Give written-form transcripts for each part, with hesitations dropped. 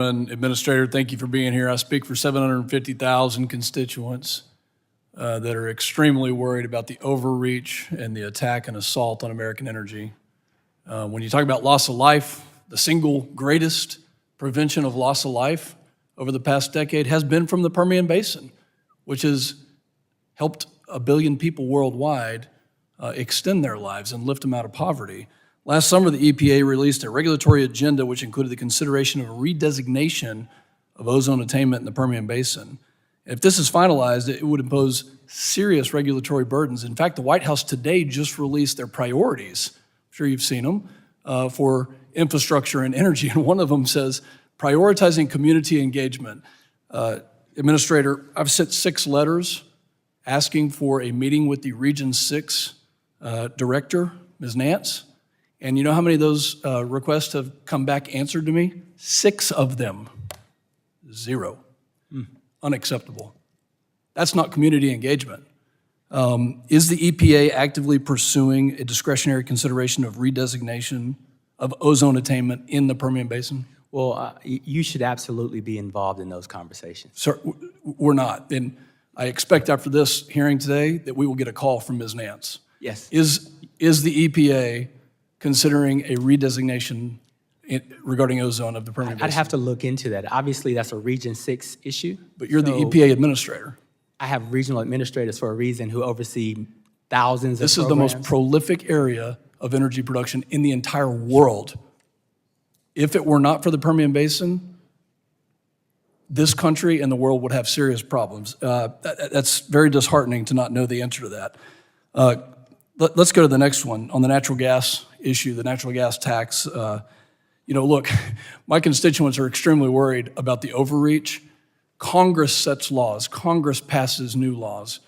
Administrator, thank you for being here. I speak for 750,000 constituents that are extremely worried about the overreach and the attack and assault on American energy. When you talk about loss of life, the single greatest prevention of loss of life over the past decade has been from the Permian Basin, which has helped 1 billion people worldwide extend their lives and lift them out of poverty. Last summer, the EPA released a regulatory agenda which included the consideration of a redesignation of ozone attainment in the Permian Basin. If this is finalized, it would impose serious regulatory burdens. In fact, the White House today just released their priorities. I'm sure you've seen them for infrastructure and energy, and one of them says, prioritizing community engagement. Administrator, I've sent 6 letters asking for a meeting with the Region 6 director, Ms. Nance. And you know how many of those requests have come back answered to me? 6 of them. 0. Unacceptable. That's not community engagement. Is the EPA actively pursuing a discretionary consideration of redesignation of ozone attainment in the Permian Basin? Well, you should absolutely be involved in those conversations. Sir, we're not. And I expect after this hearing today that we will get a call from Ms. Nance. Yes. Is the EPA considering a redesignation regarding ozone of the Permian Basin? I'd have to look into that. Obviously, that's a Region 6 issue. But you're the EPA administrator. I have regional administrators for a reason who oversee thousands of This is the most prolific area of energy production in the entire world. If it were not for the Permian Basin, this country and the world would have serious problems. That's very disheartening to not know the answer to that. Let's go to the next one on the natural gas issue, the natural gas tax. Look, my constituents are extremely worried about the overreach. Congress sets laws. Congress passes new laws.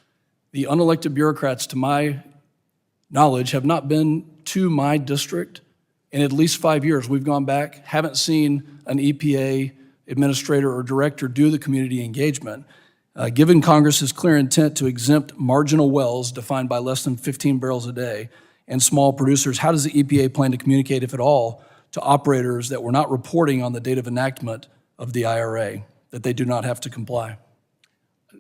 The unelected bureaucrats, to my knowledge, have not been to my district in at least 5 years. We've gone back, haven't seen an EPA administrator or director do the community engagement. Given Congress's clear intent to exempt marginal wells defined by less than 15 barrels a day and small producers, how does the EPA plan to communicate, if at all, to operators that were not reporting on the date of enactment of the IRA, that they do not have to comply?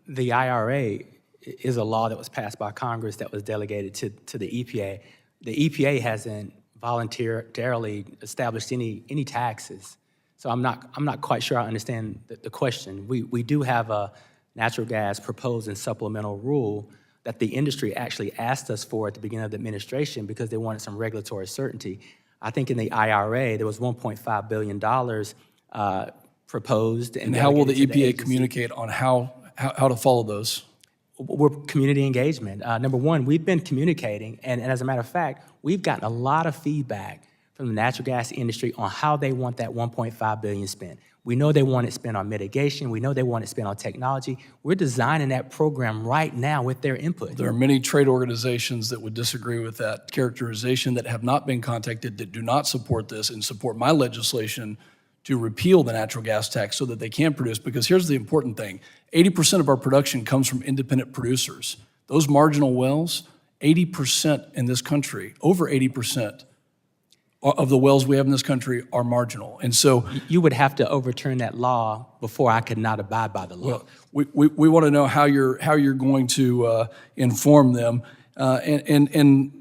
The IRA is a law that was passed by Congress that was delegated to the EPA. The EPA hasn't voluntarily established any taxes. So I'm not quite sure I understand the question. We do have a natural gas proposed and supplemental rule that the industry actually asked us for at the beginning of the administration because they wanted some regulatory certainty. I think in the IRA, there was $1.5 billion proposed. And how will the EPA communicate on how to follow those? We're community engagement. Number one, we've been communicating, and as a matter of fact, we've gotten a lot of feedback from the natural gas industry on how they want that $1.5 billion spent. We know they want it spent on mitigation. We know they want it spent on technology. We're designing that program right now with their input. There are many trade organizations that would disagree with that characterization, that have not been contacted, that do not support this and support my legislation to repeal the natural gas tax so that they can produce. Because here's the important thing. 80% of our production comes from independent producers. Those marginal wells, 80% in this country, over 80%, of the wells we have in this country are marginal. And so you would have to overturn that law before I could not abide by the law. Well, we want to know how you're going to inform them. And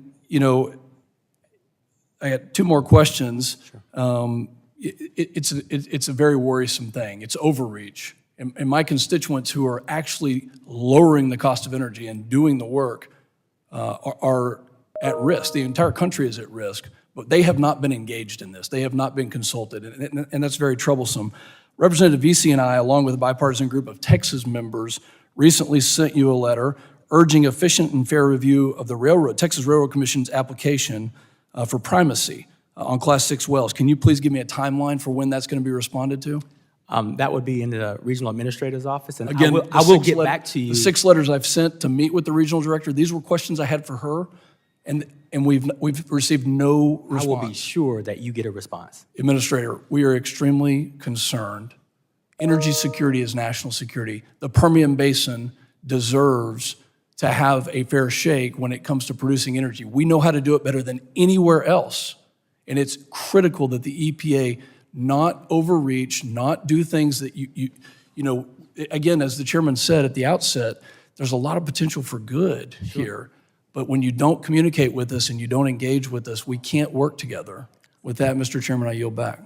I got 2 more questions. Sure. It's a very worrisome thing. It's overreach. And my constituents who are actually lowering the cost of energy and doing the work are at risk. The entire country is at risk. But they have not been engaged in this. They have not been consulted, and that's very troublesome. Representative Vesey and I, along with a bipartisan group of Texas members, recently sent you a letter urging efficient and fair review of the Texas Railroad Commission's application for primacy on Class 6 wells. Can you please give me a timeline for when that's going to be responded to? That would be in the regional administrator's office, and again, I will get back to you. The 6 letters I've sent to meet with the regional director, these were questions I had for her, and we've received no response. I will be sure that you get a response. Administrator, we are extremely concerned. Energy security is national security. The Permian Basin deserves to have a fair shake when it comes to producing energy. We know how to do it better than anywhere else, and it's critical that the EPA not overreach, not do things that you know, again, as the chairman said at the outset, there's a lot of potential for good here. But when you don't communicate with us and you don't engage with us, we can't work together. With that, Mr. Chairman, I yield back.